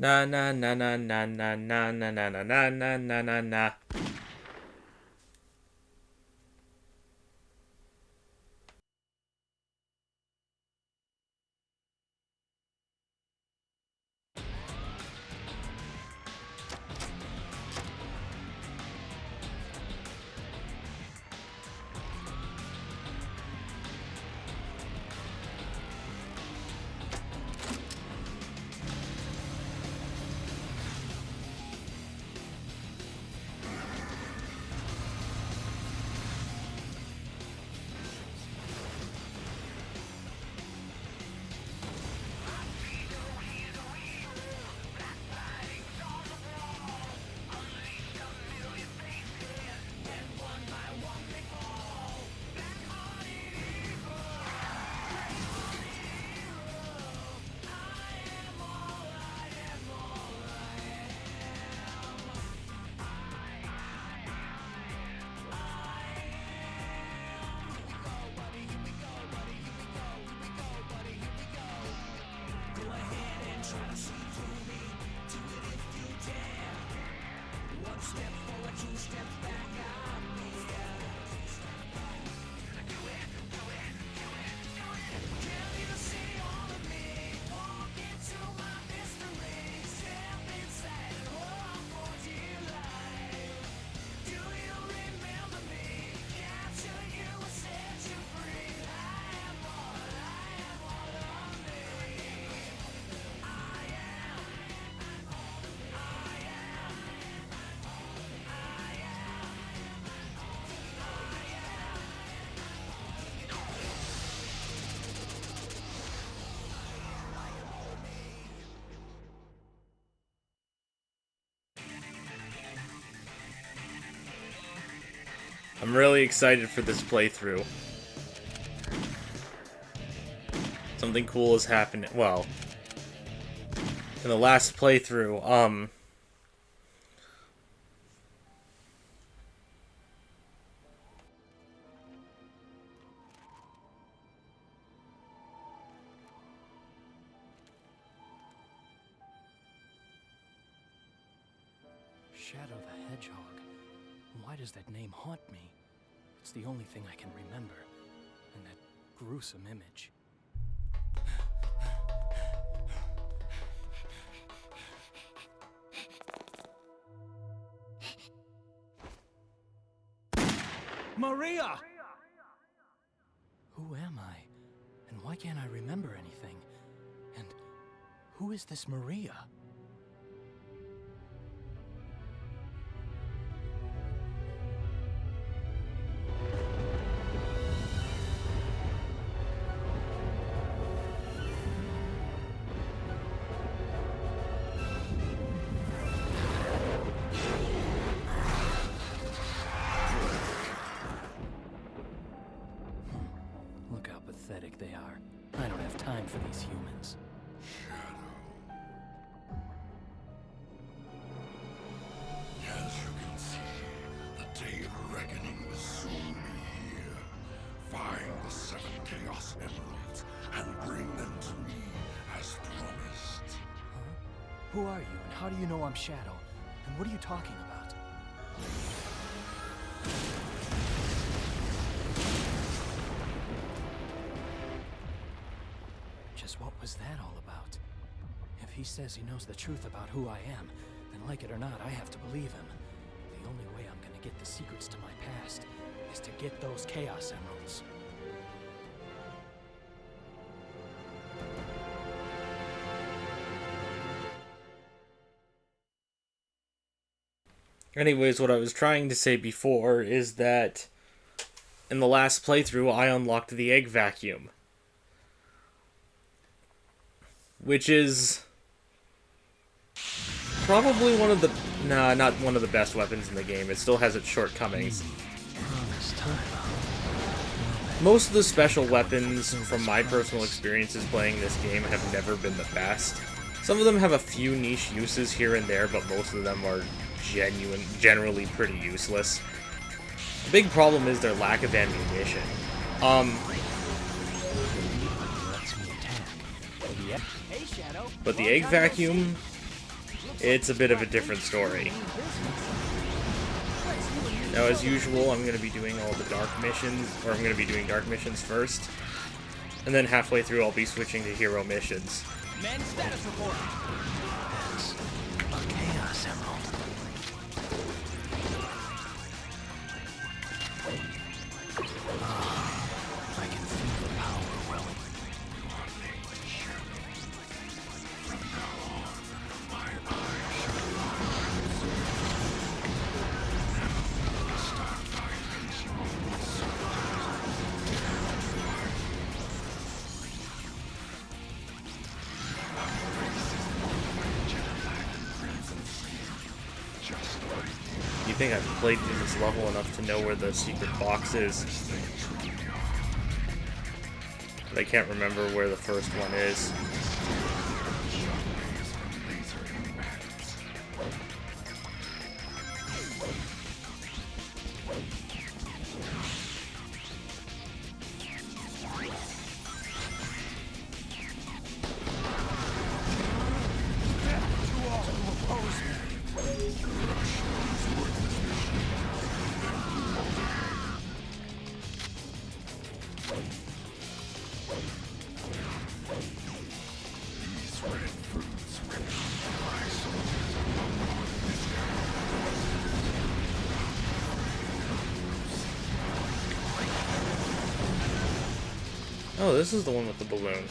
Na na na na na na na na na na na na na na na. I'm really excited for this playthrough. Something cool is happening. Well, in the last playthrough, Shadow the Hedgehog. Why does that name haunt me? It's the only thing I can remember. And that gruesome image. Maria! Who am I? And why can't I remember anything? And who is this Maria? Look how pathetic they are. I don't have time for these humans. As you can see, the day of reckoning will soon be here. Find the 7 Chaos Emeralds and bring them to me as promised. Huh? Who are you, and how do you know I'm Shadow? And what are you talking about? Just what was that all about? If he says he knows the truth about who I am, then like it or not, I have to believe him. The only way I'm gonna get the secrets to my past is to get those Chaos Emeralds. anyways, what I was trying to say before is that in the last playthrough, I unlocked the egg vacuum. Which is probably one of the... Nah, not one of the best weapons in the game. It still has its shortcomings. Most of the special weapons, from my personal experiences playing this game, have never been the best. Some of them have a few niche uses here and there, but most of them are generally pretty useless. The big problem is their lack of ammunition. But the egg vacuum it's a bit of a different story. Now, as usual, I'm going to be doing all the dark missions, or I'm going to be doing dark missions first. And then halfway through, I'll be switching to hero missions. Men status report. That's a Chaos Emerald. I can feel the power welling. You think I've played through this level enough to know where the secret box is? But I can't remember where the first one is. Oh, this is the one with the balloon.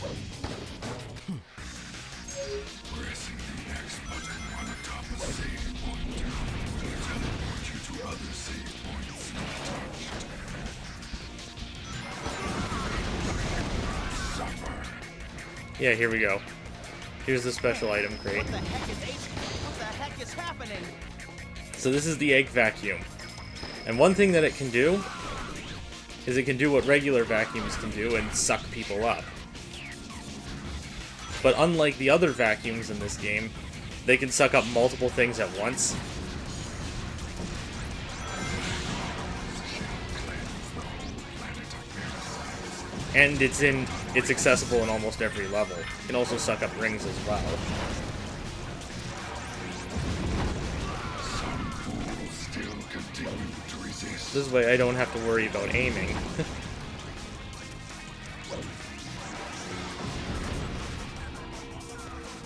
Pressing the X button on the top of save point will teleport you to other save points untouched. Suffer. Yeah, here we go. Here's the special item crate. What the heck is happening? So this is the egg vacuum. And one thing that it can do is it can do what regular vacuums can do and suck people up. But unlike the other vacuums in this game, they can suck up multiple things at once. And it's accessible in almost every level. It can also suck up rings as well. This way I don't have to worry about aiming.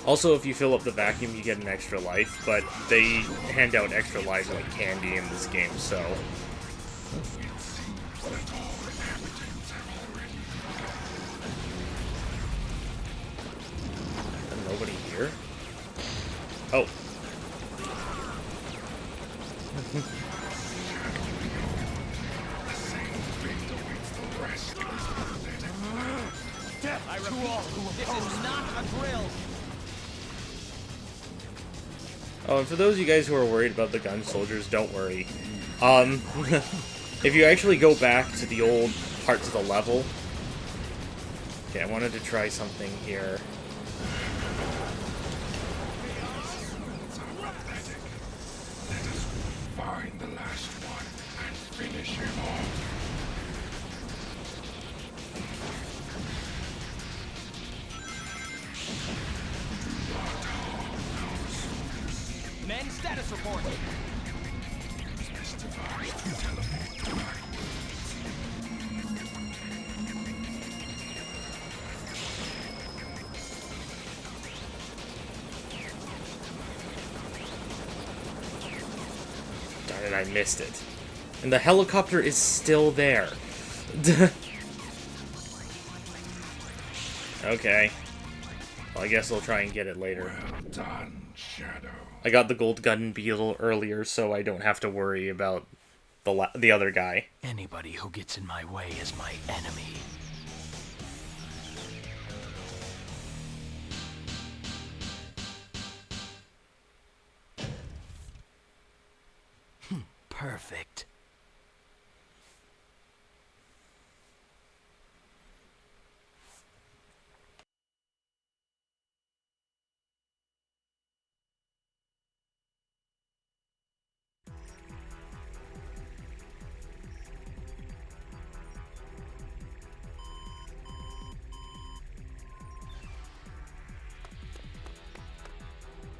Also, if you fill up the vacuum, you get an extra life, but they hand out extra lives like candy in this game, so... And nobody here? Oh. I repeat, this is not a drill. Oh, and for those of you guys who are worried about the gun soldiers, don't worry. If you actually go back to the old parts of the level... Okay, I wanted to try something here. Find the last one and finish him off. Men status report. Darn it, I missed it. And the helicopter is still there. Okay. Well, I guess I'll try and get it later. Well done, Shadow. I got the gold gun beetle earlier, so I don't have to worry about the other guy. Anybody who gets in my way is my enemy. Perfect.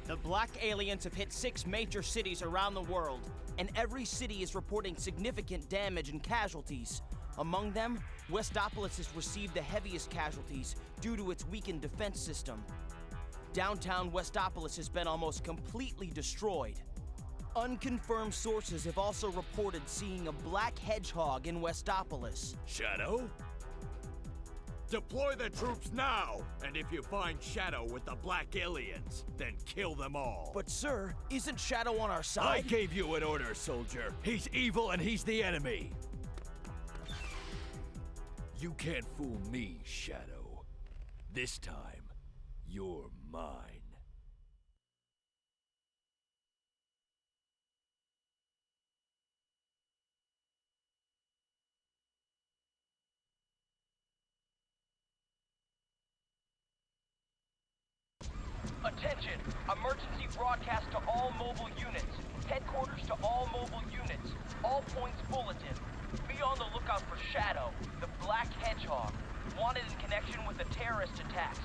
The The black aliens have hit 6 major cities around the world, and every city is reporting significant damage and casualties. Among them, Westopolis has received the heaviest casualties due to its weakened defense system. Downtown Westopolis has been almost completely destroyed. Unconfirmed sources have also reported seeing a black hedgehog in Westopolis. Shadow? Deploy the troops now! And if you find Shadow with the black aliens, then kill them all. But sir, isn't Shadow on our I side? gave you an order, soldier. He's evil and he's the enemy. You can't fool me, Shadow. This time, you're mine. Attention! Emergency broadcast to all mobile units. Headquarters to all mobile units. All points bulletin. Be on the lookout for Shadow, the black hedgehog. Wanted in connection with the terrorist attacks.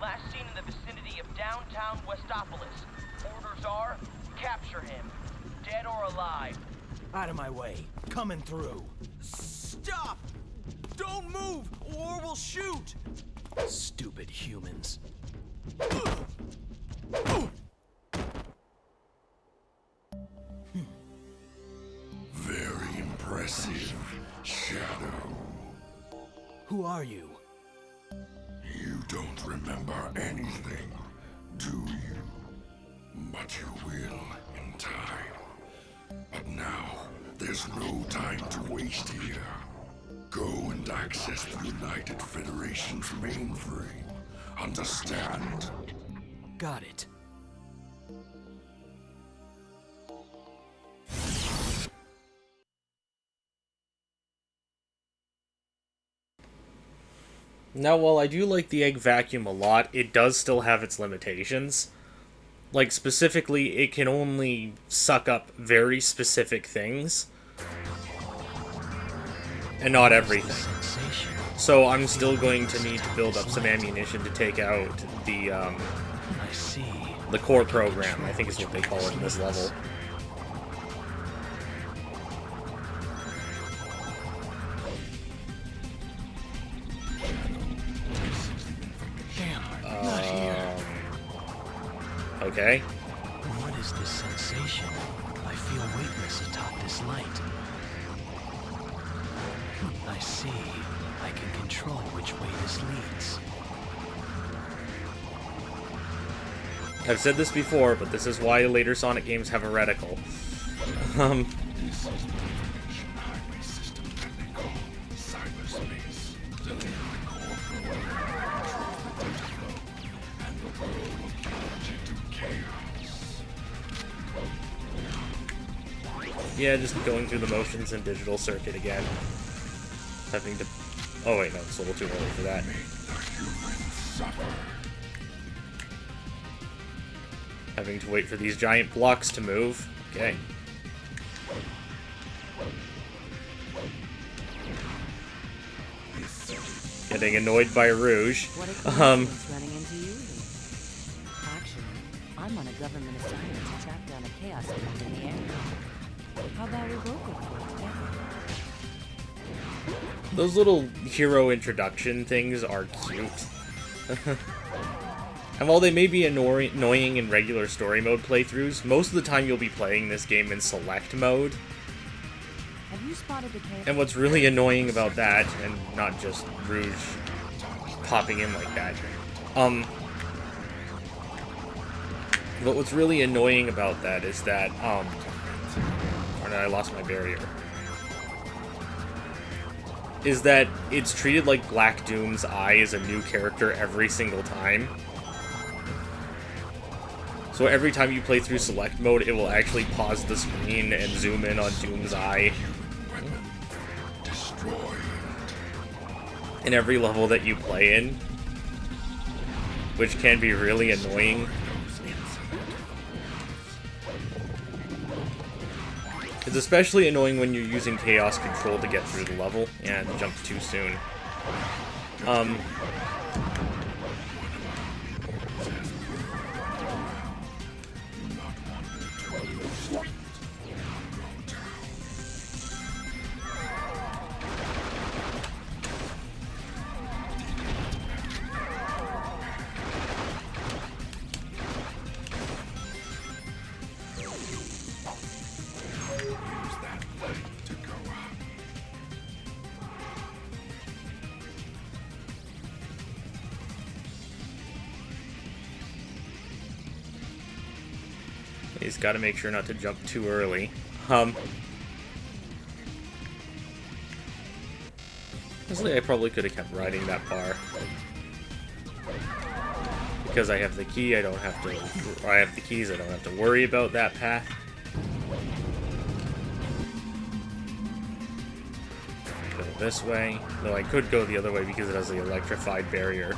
Last seen in the vicinity of downtown Westopolis. Orders are, capture him. Dead or alive. Out of my way. Coming through. Stop! Don't move, or we'll shoot! Stupid humans. Very impressive, Shadow. Who are you? You don't remember anything, do you? But you will in time. But now, there's no time to waste here. Go and access the United Federation's mainframe. Understand? Got it. Now, while I do like the egg vacuum a lot, it does still have its limitations. Like, specifically, it can only suck up very specific things. And not everything. So I'm still going to need to build up some ammunition to take out the, I see. the core program, I think is what they call it in this level. Not here. Okay. What is this sensation? I feel weightless atop this light. I see. I can control which way this leads. I've said this before, but this is why later Sonic games have a reticle. This is the information highway system that they call cyberspace. The core program controls the data flow, and the world will plunge into chaos. Yeah, just going through the motions in digital circuit again. Having to... Oh wait, no, it's a little too early for that. Make the humans suffer. Having to wait for these giant blocks to move. Okay. Getting annoyed by Rouge. What a coincidence running into you. Actually, I'm on a government assignment to track down a chaos element in the area. How about we both look for it together? Those little hero introduction things are cute. And while they may be annoying in regular story mode playthroughs, most of the time you'll be playing this game in select mode. Have you spotted the chaos? And what's really annoying about that, and not just Rouge popping in like that, but what's really annoying about that is that, oh no, I lost my barrier. Is that it's treated like Black Doom's Eye is a new character every single time. So every time you play through select mode, it will actually pause the screen and zoom in on Doom's Eye. In every level that you play in, which can be really annoying. It's especially annoying when you're using Chaos Control to get through the level, and jumped too soon. He's got to make sure not to jump too early. Honestly, I probably could have kept riding that bar. Because I have the key, I don't have to... I have the keys, I don't have to worry about that path. Go this way. Though I could go the other way because it has the electrified barrier.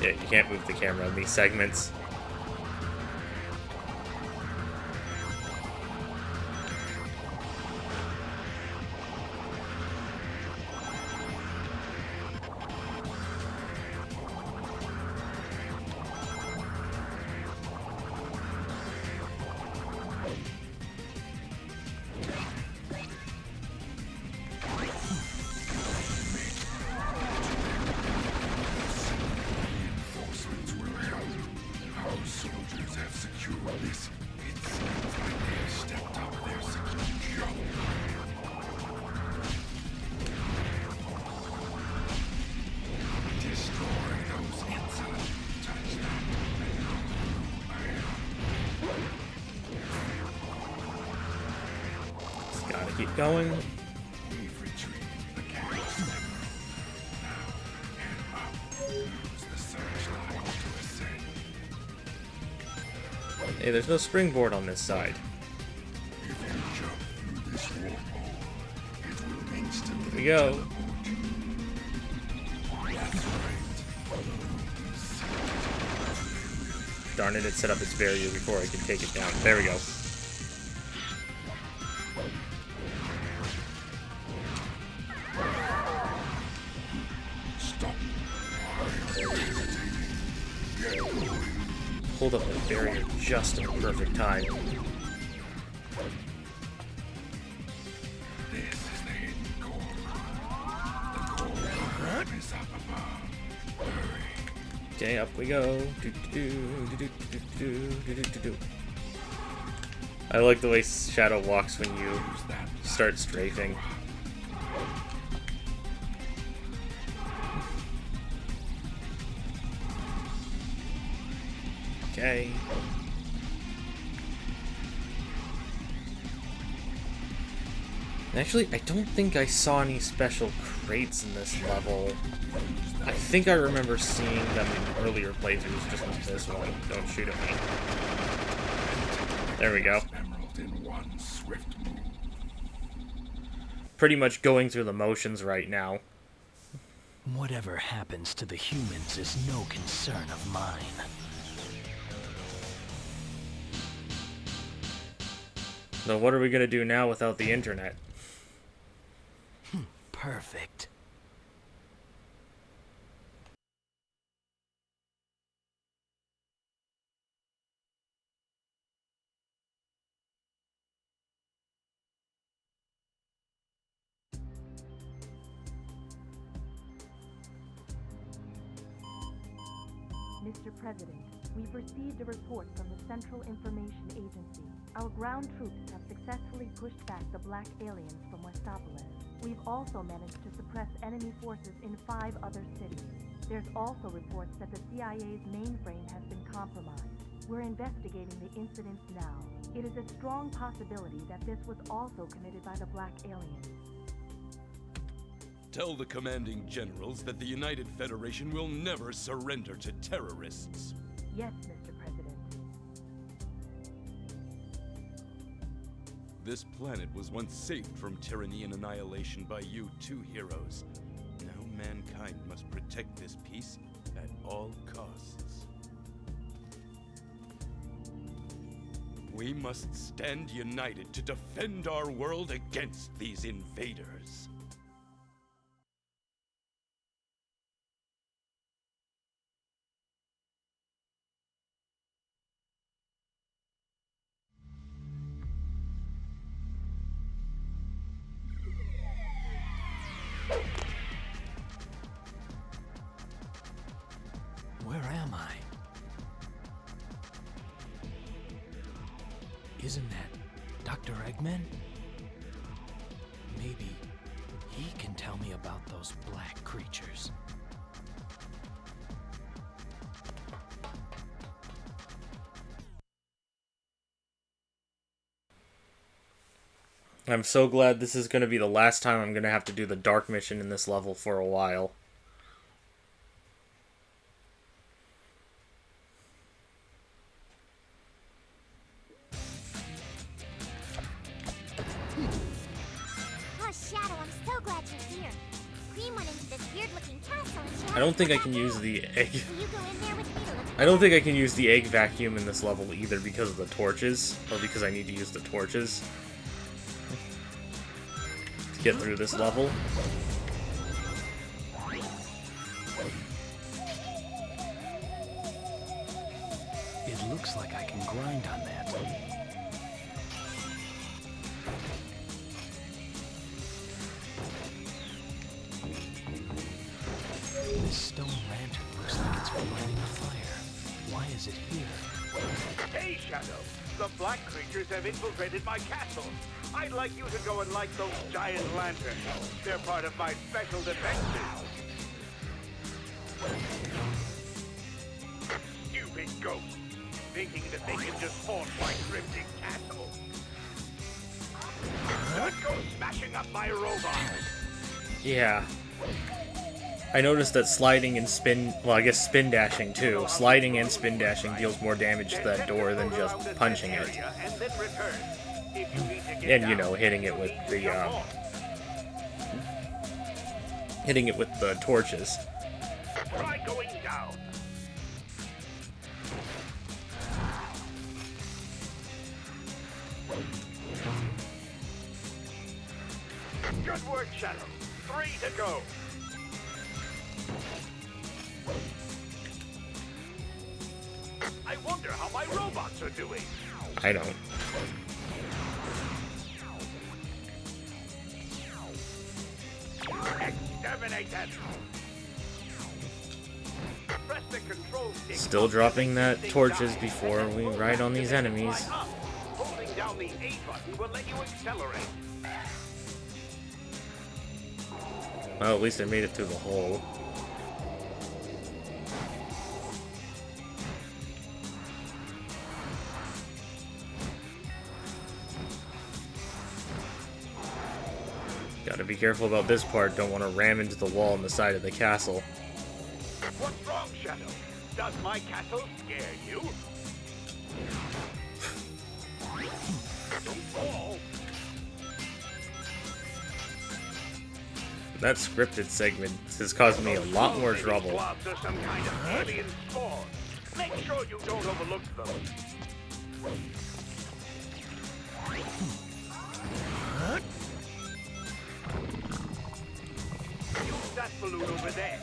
Yeah, you can't move the camera in these segments. Keep going. Hey, there's no springboard on this side. Here we go. Darn it, it set up its barrier before I could take it down. There we go. Pulled up the barrier just in the perfect time. This is the hidden core. The core is up above. Hurry. Okay, up we go. I like the way Shadow walks when you start strafing. Okay. Actually, I don't think I saw any special crates in this level. I think I remember seeing them in earlier playthroughs, just not this one. Don't shoot at me. There we go. Pretty much going through the motions right now. Whatever happens to the humans is no concern of mine. So what are we gonna do now without the internet? Perfect. Mr. President, we've received a report from the Central Information Agency. Our ground troops have successfully pushed back the black aliens from Westopolis. We've also managed to suppress enemy forces in 5 other cities. There's also reports that the CIA's mainframe has been compromised. We're investigating the incidents now. It is a strong possibility that this was also committed by the black aliens. Tell the commanding generals that the United Federation will never surrender to terrorists. Yes, Mr. President. This planet was once saved from tyranny and annihilation by you 2 heroes. Now mankind must protect this peace at all costs. We must stand united to defend our world against these invaders. Where am I? Isn't that Dr. Eggman? Maybe he can tell me about those black creatures. I'm so glad this is going to be the last time I'm going to have to do the dark mission in this level for a while. Oh, Shadow, I'm so glad you're here. Cream went into this weird-looking castle and she I don't think I can use the egg. Will you go in there with me to look? I don't think I can use the egg vacuum in this level either because of the torches, or because I need to use the torches to get through this level. It looks like I can grind on that. This stone lantern looks like it's lighting a fire. Why is it here? Hey, Shadow! The black creatures have infiltrated my castle. I'd like you to go and light those giant lanterns. They're part of my special defenses. Stupid ghost! Thinking that they can just haunt my cryptic castle. Don't go smashing up my robot! Yeah. I noticed that sliding and spin, well, I guess spin dashing too. Sliding and spin dashing deals more damage to that door than just punching it. And, you know, hitting it with the torches. Try going down. Good work, Shadow. 3 to go. I wonder how my robots are doing. I don't. Exterminate them. Press the control stick. Still dropping that torches before we ride on these enemies. Holding down the A button will let you accelerate. Well, at least I made it through the hole. Gotta be careful about this part, don't want to ram into the wall on the side of the castle. What's wrong, Shadow? Does my castle scare you? Don't fall. That scripted segment has caused me a lot more trouble. Globs are some kind of alien spawn. Make sure you don't overlook them. Use that balloon over there.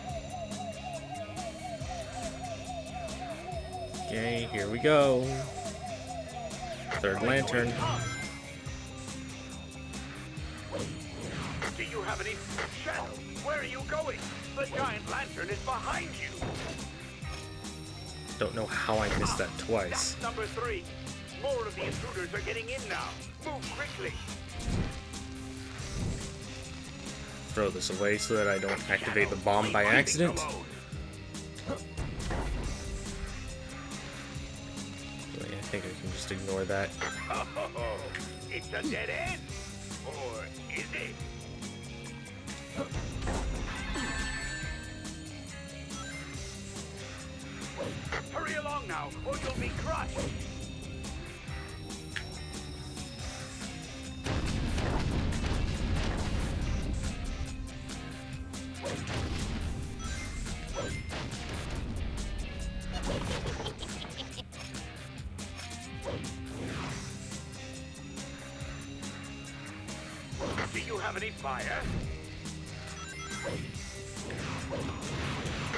Okay, here we go. Third lantern. Do you have any shadow? Where are you going? The giant lantern is behind you. Don't know how I missed that twice. That's number 3. More of the intruders are getting in now. Move quickly. Throw this away so that I don't activate the bomb by accident. Really, I think I can just ignore that. Oh, it's a dead end. Or is it? Hurry along now, or you'll be crushed. Do you have any fire?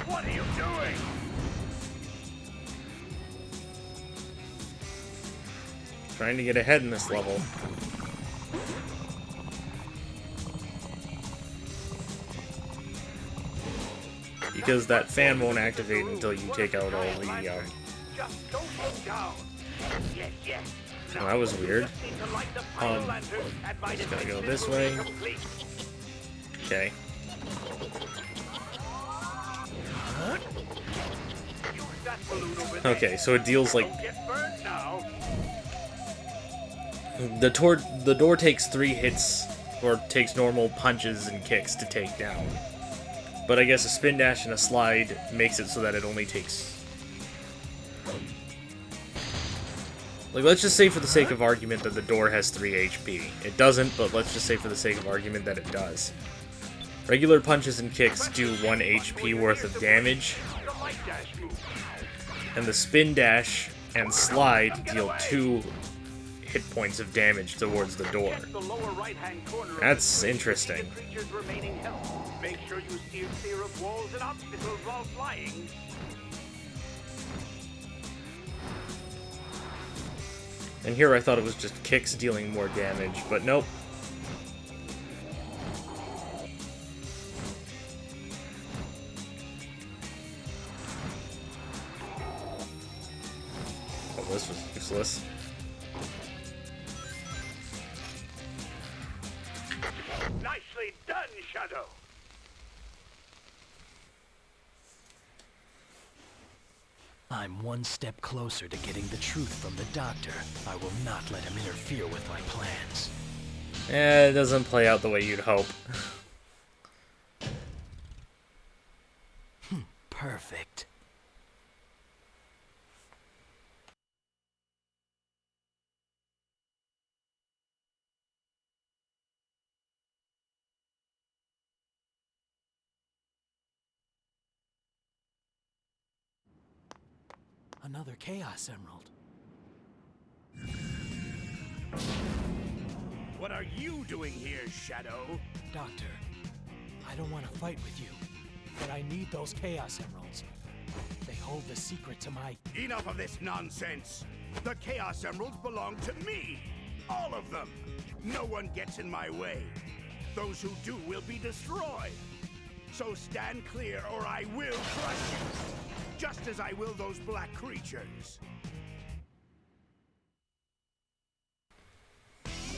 What are you doing? Trying to get ahead in this level. Because that fan won't activate until you take out all the, Just don't look down. Yes, yes. Oh, that was weird. Just gotta go this way. Okay. Okay, so it deals like Don't get burned now. the door takes 3 hits, or takes normal punches and kicks to take down. But I guess a spin dash and a slide makes it so that it only takes... Like, let's just say for the sake of argument that the door has 3 HP. It doesn't, but let's just say for the sake of argument that it does. Regular punches and kicks do 1 HP worth of damage, and the spin dash and slide deal 2 hit points of damage towards the door. That's interesting. Make sure you steer clear of walls and obstacles while flying. And here I thought it was just kicks dealing more damage, but nope. Oh, this was useless. Nicely done, Shadow. I'm one step closer to getting the truth from the doctor. I will not let him interfere with my plans. Eh, it doesn't play out the way you'd hope. Perfect. Another Chaos Emerald. What are you doing here, Shadow? Doctor, I don't want to fight with you, but I need those Chaos Emeralds. They hold the secret to my... Enough of this nonsense! The Chaos Emeralds belong to me! All of them! No one gets in my way. Those who do will be destroyed. So stand clear or I will crush you! Just as I will those black creatures.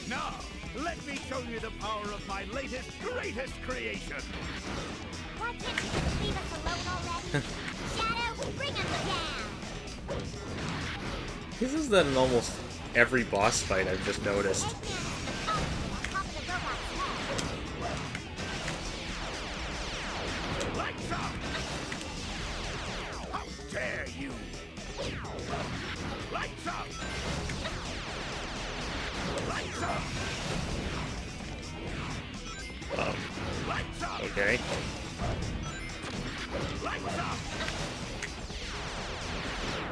Now, let me show you the power of my latest, greatest creation! Why can't you just leave us alone already? Shadow, bring him down! This is that in almost every boss fight I've just noticed. Lights up! How dare you! Lights up! Lights up! Lights up! Okay. Lights up!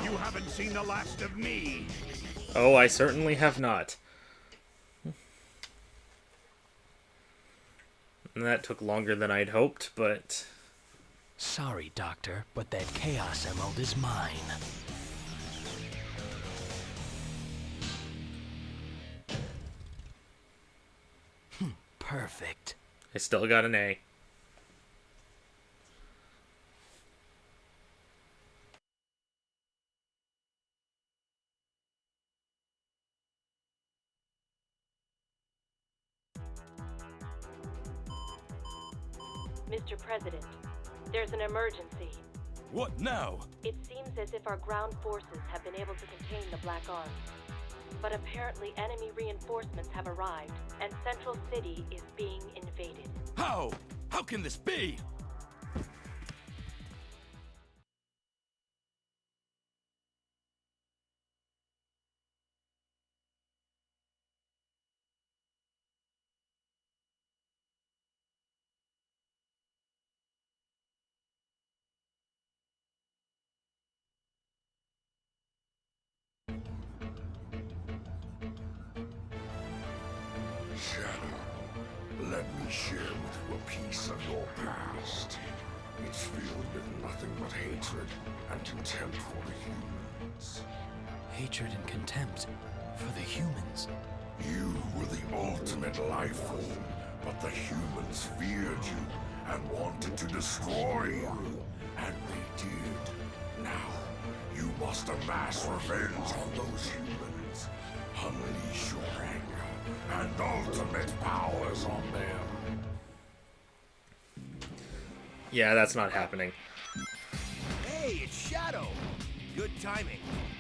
You haven't seen the last of me! Oh, I certainly have not. And that took longer than I'd hoped, but... Sorry, Doctor, but that Chaos Emerald is mine. Perfect. I still got an A. Mr. President, there's an emergency. What now? It seems as if our ground forces have been able to contain the Black Army. But apparently enemy reinforcements have arrived, and Central City is being invaded. How? How can this be? Shadow, let me share with you a piece of your past. It's filled with nothing but hatred and contempt for the humans. Hatred and contempt for the humans. You were the ultimate life form, but the humans feared you and wanted to destroy you. And they did. Now, you must amass revenge on those humans. Unleash your anger and ultimate powers on them. Yeah, that's not happening. Hey, it's Shadow. Good timing.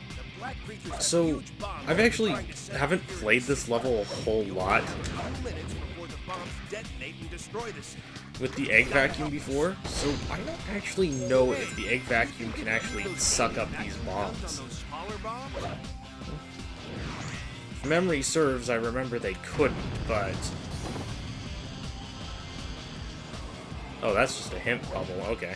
The black creatures have So, huge bombs I've they're actually trying to set haven't here. played this level a whole lot 2 minutes before the bombs detonate and destroy the city. with the egg vacuum before, so I don't actually know if the egg vacuum can actually suck up these bombs. On those smaller bombs? If memory serves, I remember they couldn't, but... Oh, that's just a hint bubble, okay.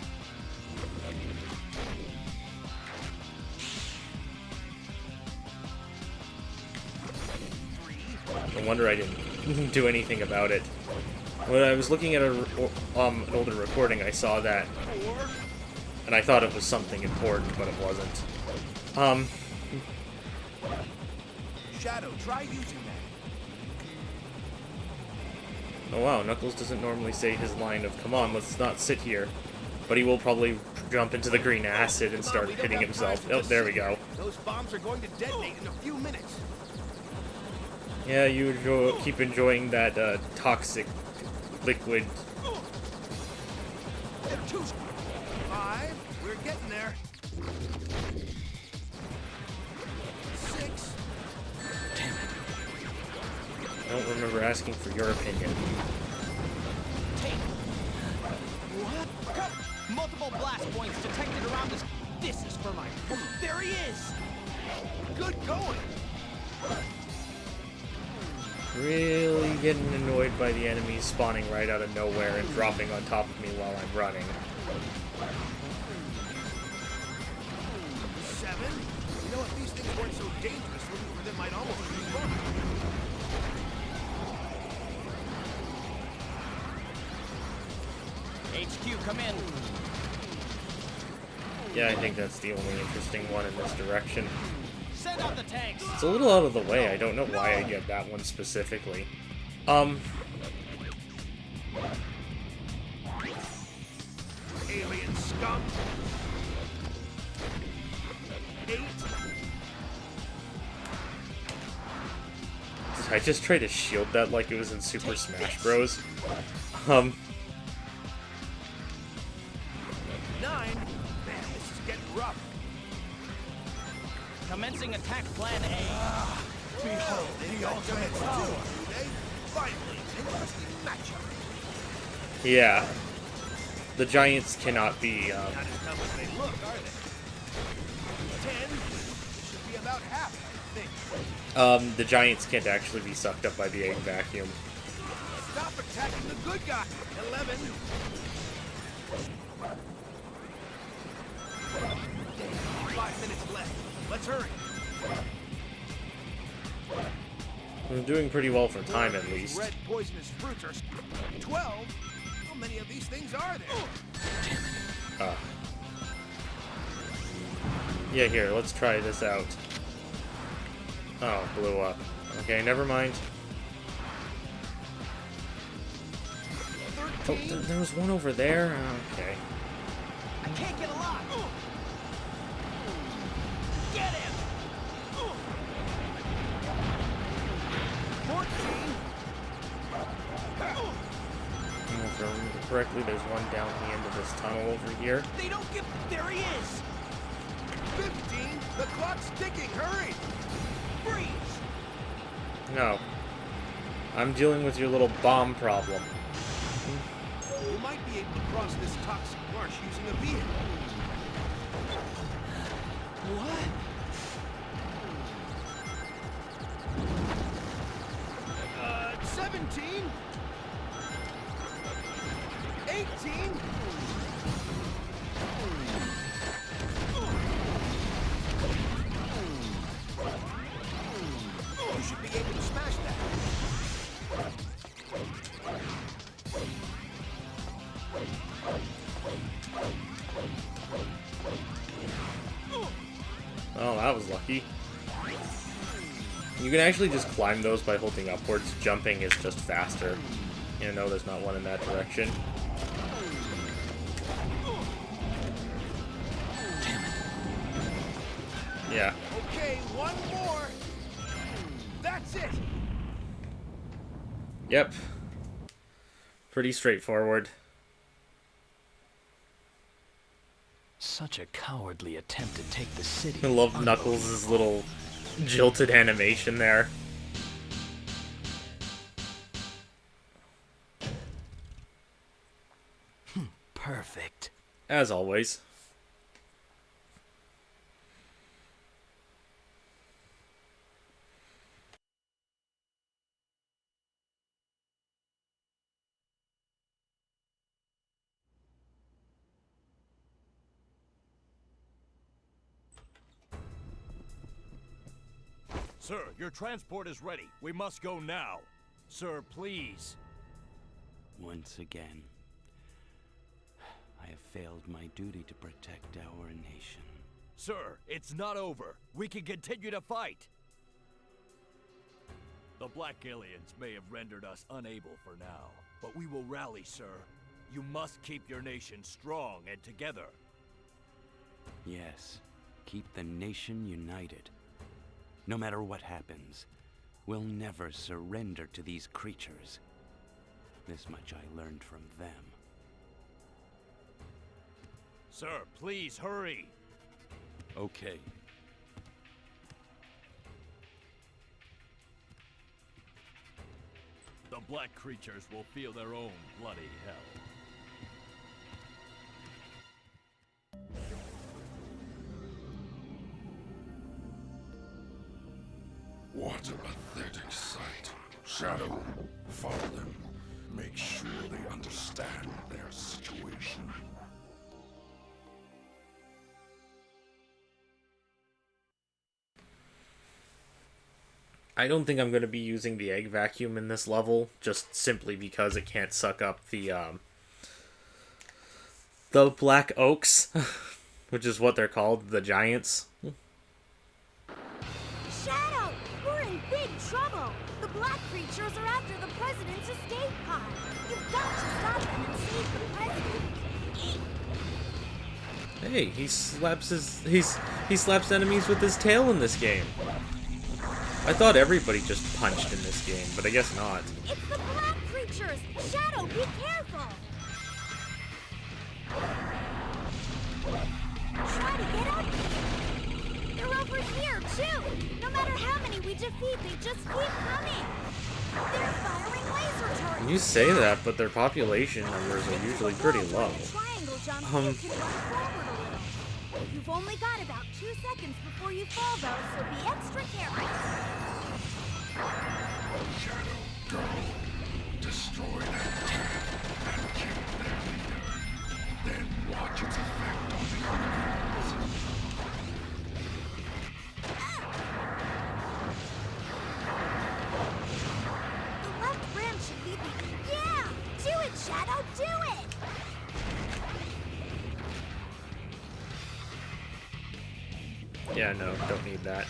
No wonder I didn't do anything about it. When I was looking at an older recording, I saw that, and I thought it was something important, but it wasn't. Shadow, try using that. Oh wow, Knuckles doesn't normally say his line of, "Come on, let's not sit here." But he will probably jump into the green acid and start hitting himself. Oh, there we go. Those bombs are going to detonate in a few minutes. Yeah, you keep enjoying that toxic liquid. They're too... 5. We're getting there. 6. I don't remember asking for your opinion. What? Multiple blast points detected around this. This is for my. There he is. Good going. Really getting annoyed by the enemies spawning right out of nowhere and dropping on top of me while I'm running. 7. You know, if these things weren't so dangerous, looking for them might almost be fun. HQ, come in. Yeah, I think that's the only interesting one in this direction. Send out the tanks. It's a little out of the way. I don't know why I get that one specifically. Alien scum. 8. I just tried to shield that like it was in Super Smash Bros. 9. Man, this is getting rough. Commencing attack plan A. Behold, the ultimate power. Finally, interesting matchup. Yeah. The Giants cannot be, Not as tough as they look, are they? 10. This should be about half, I think. the Giants can't actually be sucked up by the egg vacuum. Stop attacking the good guy. 11. 5 minutes left. Let's hurry. I'm doing pretty well for time, at These least. red poisonous fruits are 12. How many of these things are there? Yeah, here, let's try this out. Oh, blew up. Okay, never mind. Oh, there was one over there? Okay. I can't get a lock. Get him. 14. If I remember correctly, there's one down the end of this tunnel over here. They don't get. There he is. 15. The clock's ticking. Hurry. Freeze. No. I'm dealing with your little bomb problem. You might be able to cross this toxic marsh using a vehicle. What? 17. 18. You should be able to smash that. Oh, that was lucky. You can actually just climb those by holding upwards. Jumping is just faster. You know, there's not one in that direction. Yeah. Okay, one more. That's it. Yep. Pretty straightforward. Such a cowardly attempt to take the city. I love Knuckles' little jilted animation there. Perfect. As always. Sir, your transport is ready. We must go now. Sir, please. Once again, I have failed my duty to protect our nation. Sir, it's not over. We can continue to fight. The Black Aliens may have rendered us unable for now, but we will rally, sir. You must keep your nation strong and together. Yes, keep the nation united. No matter what happens, we'll never surrender to these creatures. This much I learned from them. Sir, please hurry. Okay. The black creatures will feel their own bloody hell. What a pathetic sight. Shadow, follow them. Make sure they understand their situation. I don't think I'm going to be using the egg vacuum in this level, just simply because it can't suck up the black oaks, which is what they're called, the giants. Shadow! We're in big trouble! The black creatures are after the president's escape pod! You've got to stop them and save the president! Hey, he slaps enemies with his tail in this game. I thought everybody just punched in this game, but I guess not. It's the black creatures! Shadow, be careful! Try to get up! They're over here, too! No matter how many we defeat, they just keep coming! They're firing laser turrets! You say that, but their population numbers are usually pretty low. Triangle jump, you can run forward a little. You've only got about 2 seconds before you fall, though, so be extra careful. Shadow, go. Destroy that tank and kill their leader. Then watch its effect on the enemies. The left branch should lead the... Yeah! Do it, Shadow! Do it! Yeah, no, don't need that.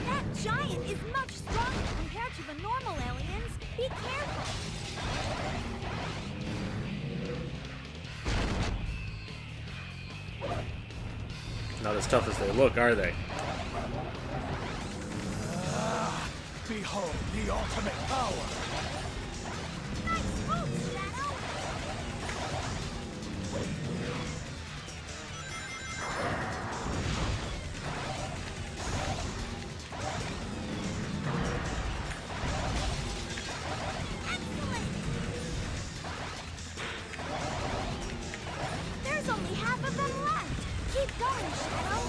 That giant is much stronger compared to the normal aliens. Be careful. Not as tough as they look, are they? Behold the ultimate power! Nice move, Shadow. Excellent. There's only half of them left. Keep going, Shadow.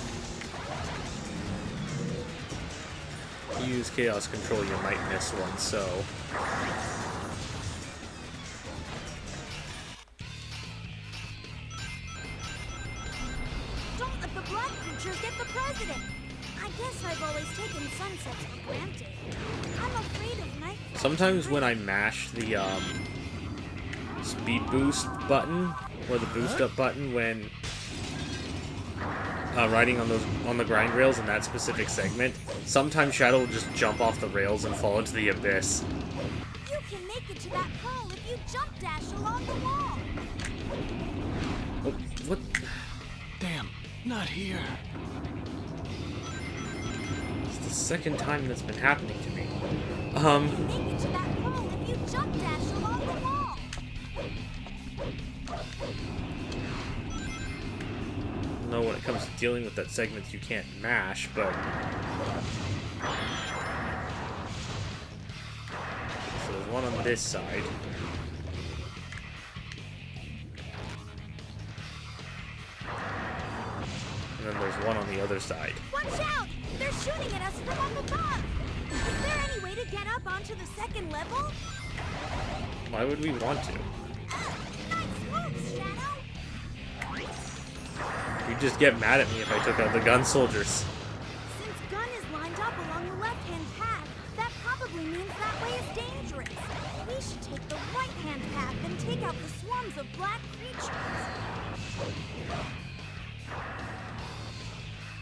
If you use Chaos Control, you might miss one, so... Don't let the black creatures get the president. I guess I've always taken sunsets for granted. I'm afraid of night. Sometimes when I mash the speed boost button, or the boost up button when riding on the grind rails in that specific segment, sometimes Shadow will just jump off the rails and fall into the abyss. You can make it to that pole if you jump dash along the wall. Oh, what? Damn, not here. It's the second time that's been happening to me. Make it to that pole jump dash along the wall. No, when it comes to dealing with that segment, you can't mash, but... So there's one on this side. And then there's one on the other side. Watch out! They're shooting at us from up above! Is there any way to get up onto the second level? Why would we want to? Nice moves, Shadow! You'd just get mad at me if I took out the gun soldiers. Since Gun is lined up along the left-hand path, that probably means that way is dangerous. We should take the right-hand path and take out the swarms of black creatures.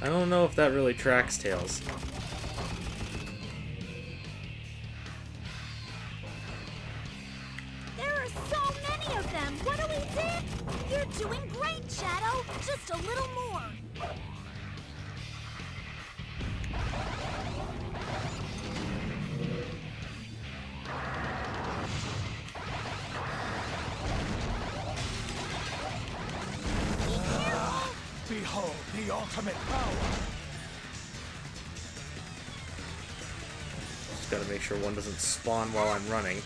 I don't know if that really tracks, Tails. There are so many of them! What do we do? You're doing great, Shadow! Just a little more! Behold the ultimate power! Just gotta make sure one doesn't spawn while I'm running.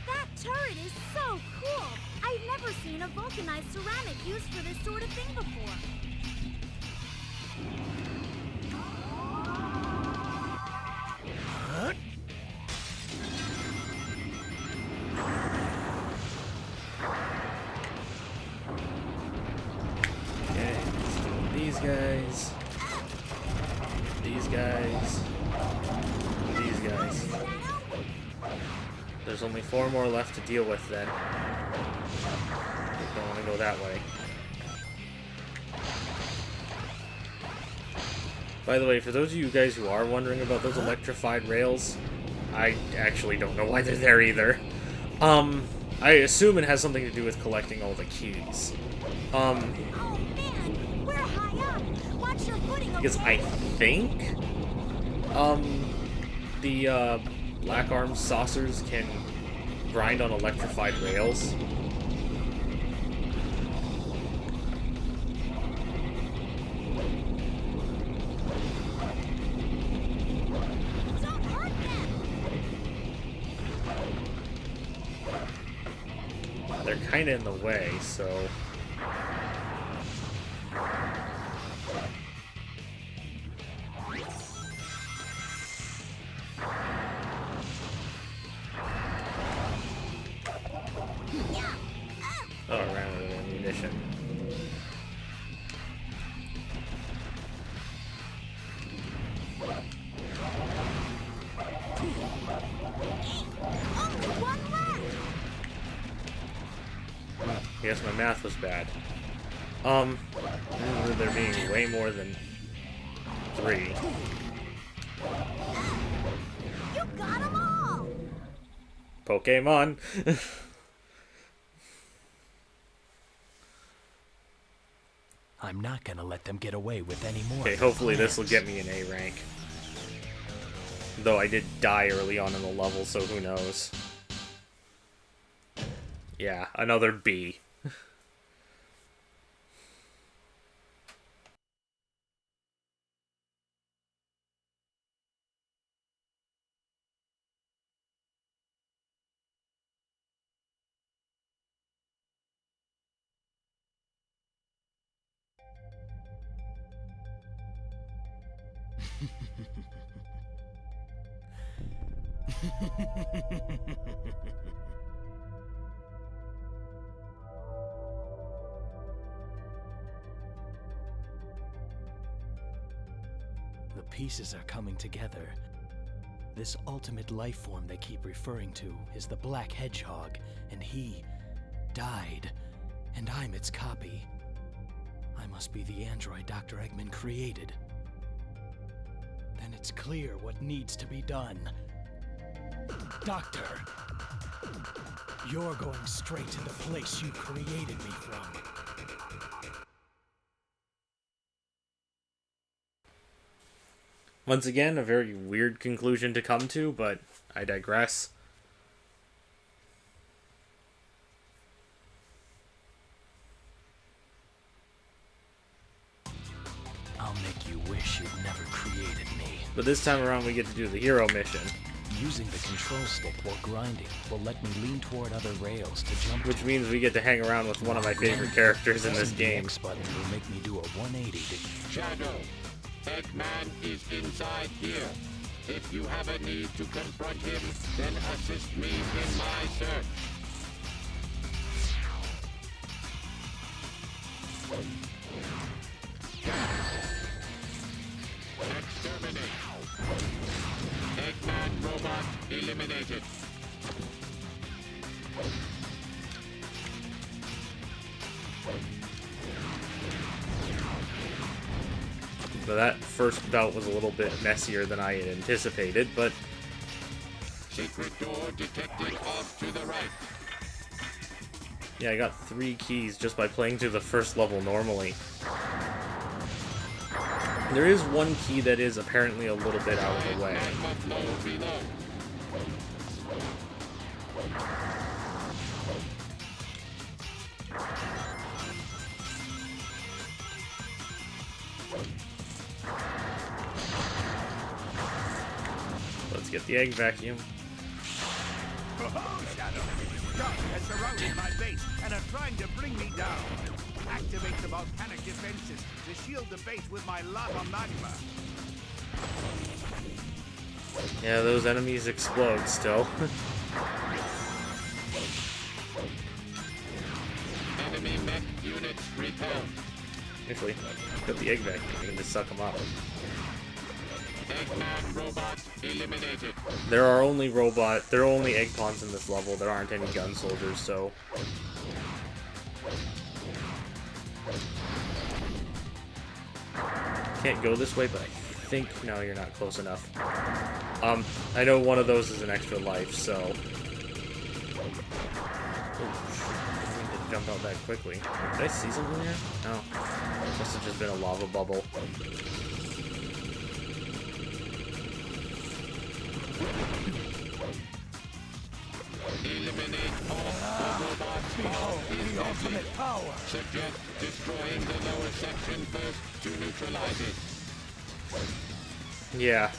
That turret is so cool! I've never seen a vulcanized ceramic used for this sort of thing before. Okay, let's do these guys. These guys. These guys. There's only 4 more left to deal with then. Don't want to go that way. By the way, for those of you guys who are wondering about those electrified rails, I actually don't know why they're there either. I assume it has something to do with collecting all the keys. Oh man, we're high up. Watch your footing, okay? Because I think, the, Black Arms saucers can grind on electrified rails. Don't hurt them. They're kind of in the way, so... Oh, I ran out of ammunition. Only one left. Yes, my math was bad. I remember there being way more than 3. You got them all. Pokemon! I'm not gonna let them get away with any more. Okay, hopefully this will get me an A rank. Though I did die early on in the level, so who knows. Yeah, another B. The pieces are coming together. This ultimate life form they keep referring to is the Black Hedgehog, and he died, and I'm its copy. I must be the android Dr. Eggman created. Then it's clear what needs to be done. Doctor, You're going straight to the place you created me from. Once again, a very weird conclusion to come to, but I digress. I'll make you wish you'd never created me. But this time around we get to do the hero mission. Using the control stick while grinding will let me lean toward other rails to jump Which to. means we get to hang around with one of my favorite characters in this Pressing the game. X button will make me do a 180 to... Shadow, Eggman is inside here. If you have a need to confront him, then assist me in my search. Exterminate. Eggman robot eliminated. So that first bout was a little bit messier than I had anticipated, but Secret door detected off to the right. yeah, I got 3 keys just by playing through the first level normally. There is one key that is apparently a little bit out of the way. Let's get the egg vacuum. Oh, Shadow! Dark has surrounded my base and are trying to bring me down. Activate the volcanic defenses to shield the base with my lava magma. Yeah, those enemies explode still. Enemy mech units repelled. Actually, got the egg vacuum. I can just suck them up. Eggman robot eliminated. There are only egg pawns in this level. There aren't any gun soldiers, so can't go this way, but I think no, you're not close enough. I know one of those is an extra life, so oh, I didn't mean to jump out that quickly. Did I see something there? No, must have just been a lava bubble. Eliminate all robots. Behold the ultimate power! Suggest destroying the lower section first to neutralize it. Yeah.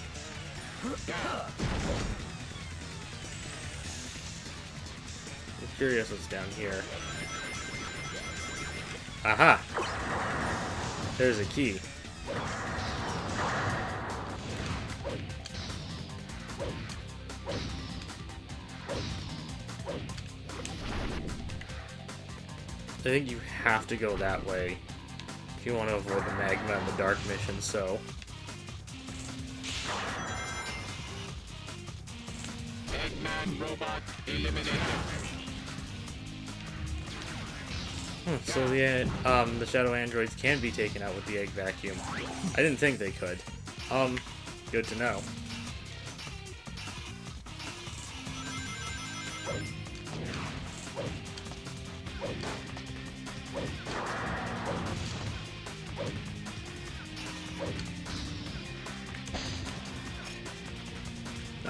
I'm curious what's down here. Aha! There's a key. I think you have to go that way if you want to avoid the magma and the dark mission, so... Eggman robot eliminated. So the shadow androids can be taken out with the egg vacuum. I didn't think they could. Good to know.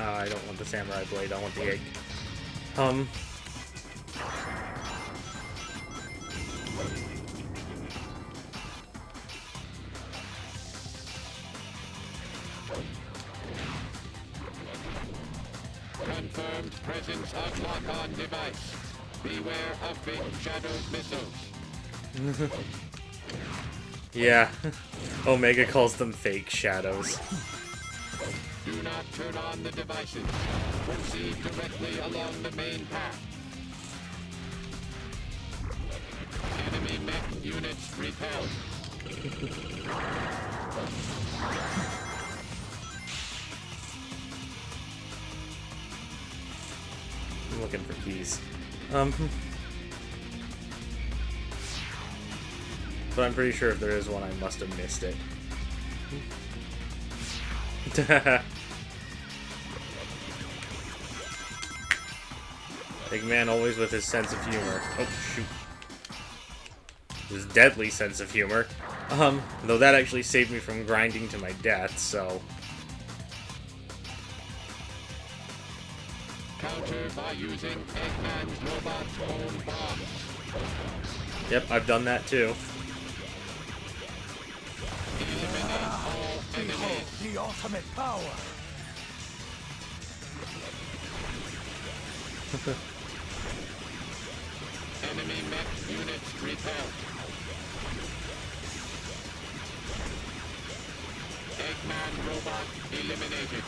I don't want the samurai blade, I want the egg. Confirmed presence of lock-on device. Beware of big Shadow's missiles. Yeah. Omega calls them fake shadows. Do not turn on the devices. Proceed directly along the main path. Enemy mech units repelled. I'm looking for keys. But I'm pretty sure if there is one, I must have missed it. Eggman always with his sense of humor. Oh, shoot. His deadly sense of humor. Though that actually saved me from grinding to my death, so... Counter by using Eggman's robot's own bomb. Yep, I've done that too. Behold the ultimate power! Enemy mech units repelled. Eggman robot eliminated.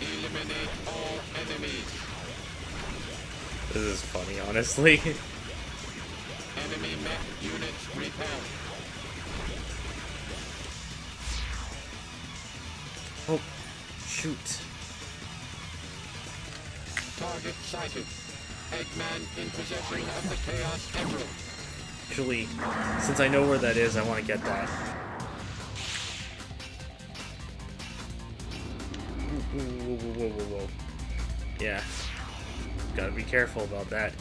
Eliminate all enemies. This is funny, honestly. Enemy mech units repelled. Oh, shoot. Target sighted. Eggman in possession of the Chaos Emerald. Actually, since I know where that is, I want to get that. Whoa. Yeah. Gotta be careful about that.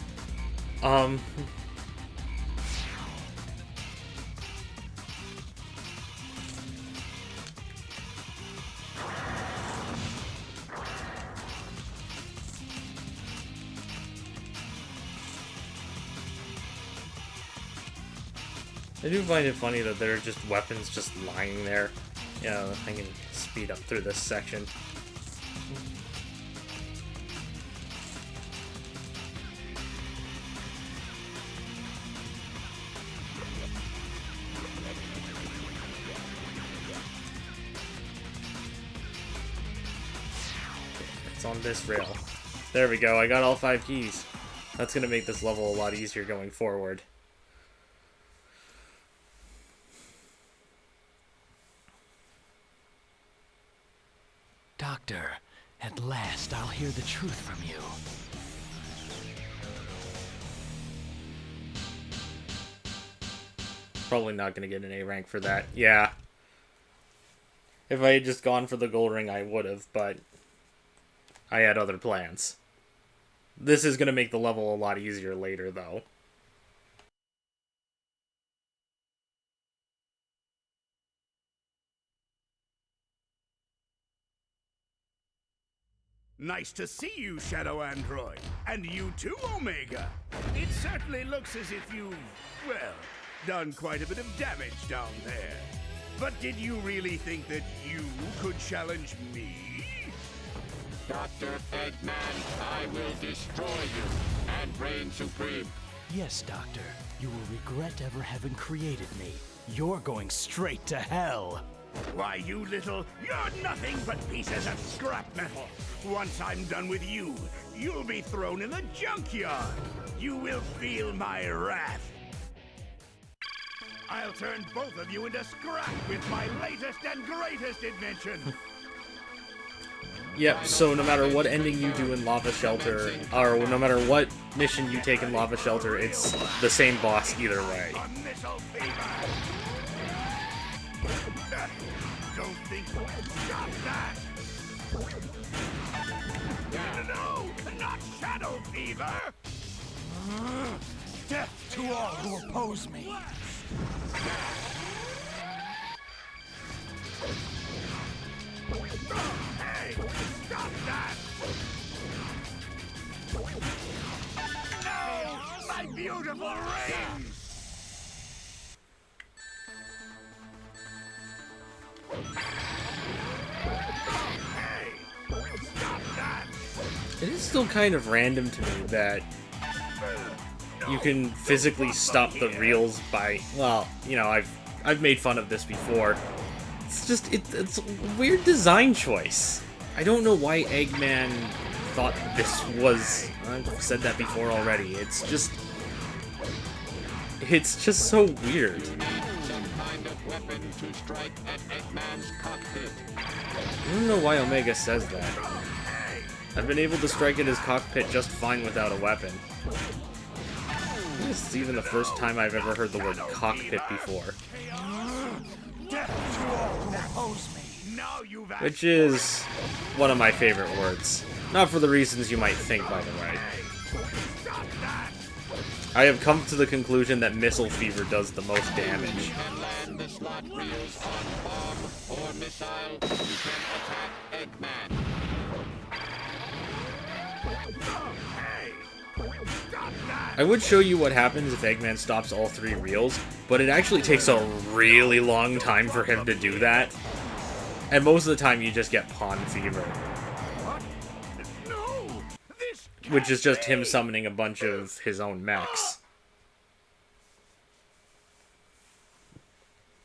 I do find it funny that there are just weapons just lying there. Yeah, I can speed up through this section. It's on this rail. There we go, I got all 5 keys. That's gonna make this level a lot easier going forward. Doctor, at last I'll hear the truth from you. Probably not gonna get an A rank for that. Yeah. If I had just gone for the gold ring, I would have, but I had other plans. This is gonna make the level a lot easier later, though. Nice to see you, Shadow Android. And you too, Omega. It certainly looks as if you've, well, done quite a bit of damage down there. But did you really think that you could challenge me? Dr. Eggman, I will destroy you and reign supreme. Yes, Doctor. You will regret ever having created me. You're going straight to hell. Why, you little... You're nothing but pieces of scrap metal. Once I'm done with you, you'll be thrown in the junkyard. You will feel my wrath. I'll turn both of you into scrap with my latest and greatest invention. Yep, so no matter what ending you do in Lava Shelter, or no matter what mission you take in Lava Shelter, it's the same boss either way. Don't think... Stop that! No! Not Shadow Fever! Death to all who oppose me! Hey! Stop that! No! My beautiful rings! Hey! Stop that! It is still kind of random to me that you can physically stop the reels by, well, you know, I've made fun of this before. It's just, it's a weird design choice. I don't know why Eggman thought this was, I've said that before already, it's just so weird. Some kind of weapon to strike at Eggman's cockpit. I don't know why Omega says that. I've been able to strike at his cockpit just fine without a weapon. This is even the first time I've ever heard the word cockpit before. Death to all who oppose me! Now you've which is one of my favorite words. Not for the reasons you might think, by the way. I have come to the conclusion that Missile Fever does the most damage. I would show you what happens if Eggman stops all 3 reels, but it actually takes a really long time for him to do that. And most of the time you just get Pawn Fever. Which is just him summoning a bunch of his own mechs.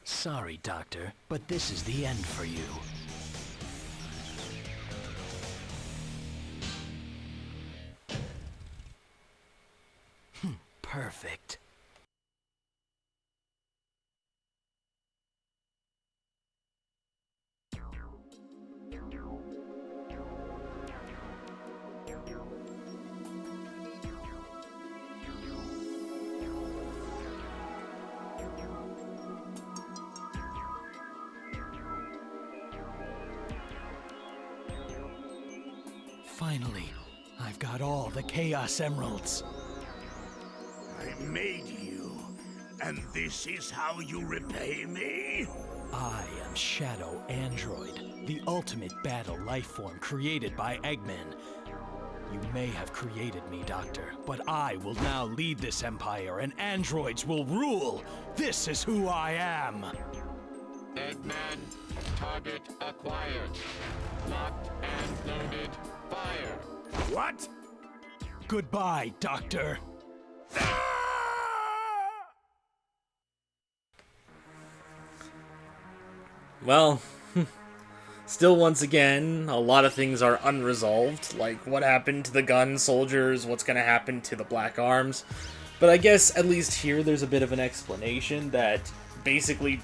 Sorry, Doctor, but this is the end for you. Perfect. Finally, I've got all the Chaos Emeralds. I made you, and this is how you repay me? I am Shadow Android, the ultimate battle lifeform created by Eggman. You may have created me, Doctor, but I will now lead this empire and androids will rule. This is who I am. Eggman, target acquired. Locked and loaded. Fire. What? Goodbye, Doctor. Well, still once again, a lot of things are unresolved, like what happened to the gun soldiers, what's gonna happen to the Black Arms. But I guess at least here there's a bit of an explanation that basically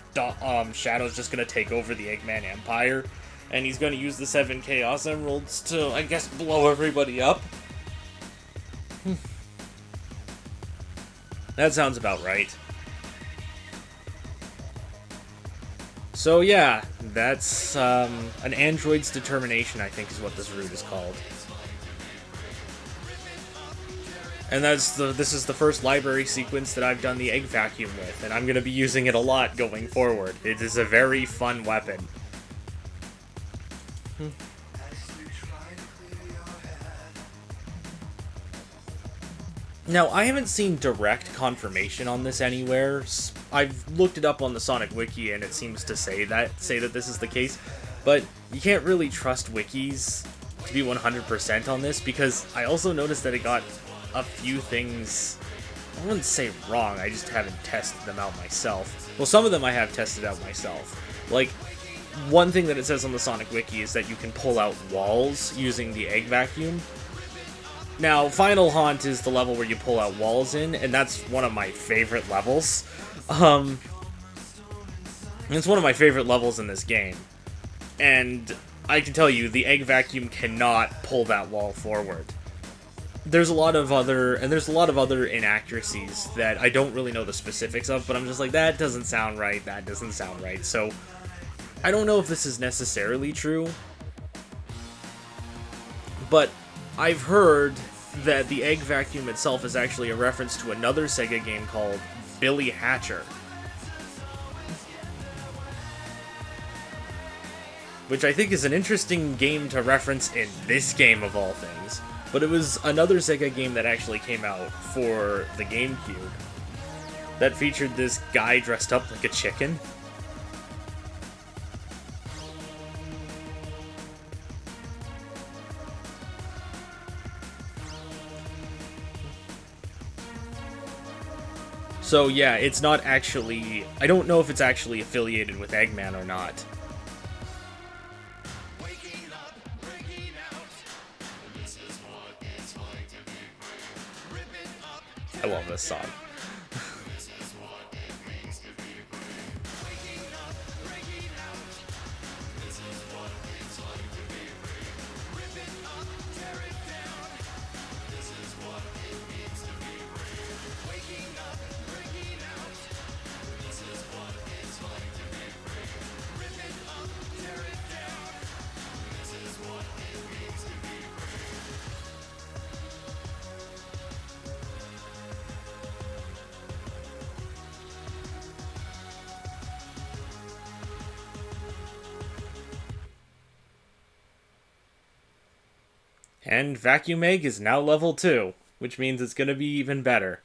Shadow's just gonna take over the Eggman Empire, and he's gonna use the 7 Chaos Emeralds to, I guess, blow everybody up. That sounds about right. So yeah, that's an android's determination, I think is what this route is called. And this is the first library sequence that I've done the egg vacuum with, and I'm going to be using it a lot going forward. It is a very fun weapon. Now, I haven't seen direct confirmation on this anywhere. I've looked it up on the Sonic Wiki, and it seems to say that this is the case. But you can't really trust wikis to be 100% on this, because I also noticed that it got a few things, I wouldn't say wrong, I just haven't tested them out myself. Well, some of them I have tested out myself. Like, one thing that it says on the Sonic Wiki is that you can pull out walls using the egg vacuum. Now, Final Haunt is the level where you pull out walls in, and that's one of my favorite levels. It's one of my favorite levels in this game. And I can tell you, the egg vacuum cannot pull that wall forward. There's a lot of other inaccuracies that I don't really know the specifics of, but I'm just like, that doesn't sound right, that doesn't sound right. So, I don't know if this is necessarily true, but I've heard that the egg vacuum itself is actually a reference to another Sega game called Billy Hatcher, which I think is an interesting game to reference in this game of all things. But it was another Sega game that actually came out for the GameCube that featured this guy dressed up like a chicken. So yeah, it's not actually, I don't know if it's actually affiliated with Eggman or not. I love this song. And Vacuum Egg is now level 2, which means it's going to be even better.